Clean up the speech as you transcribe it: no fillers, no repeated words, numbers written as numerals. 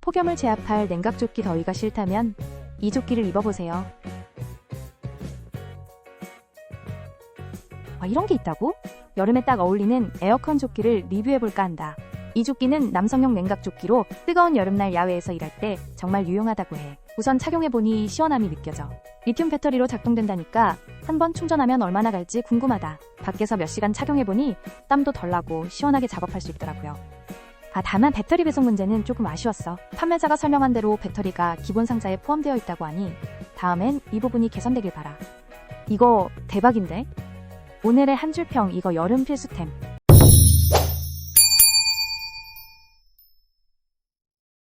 폭염을 제압할 냉각조끼 더위가 싫다면 이 조끼를 입어보세요. 이런 게 있다고? 여름에 딱 어울리는 에어컨 조끼를 리뷰해볼까 한다. 이 조끼는 남성용 냉각조끼로 뜨거운 여름날 야외에서 일할 때 정말 유용하다고 해. 우선 착용해보니 시원함이 느껴져. 리튬 배터리로 작동된다니까 한 번 충전하면 얼마나 갈지 궁금하다. 밖에서 몇 시간 착용해보니 땀도 덜 나고 시원하게 작업할 수 있더라고요. 다만 배터리 배송 문제는 조금 아쉬웠어. 판매자가 설명한 대로 배터리가 기본 상자에 포함되어 있다고 하니 다음엔 이 부분이 개선되길 바라. 이거 대박인데? 오늘의 한 줄평, 이거 여름 필수템.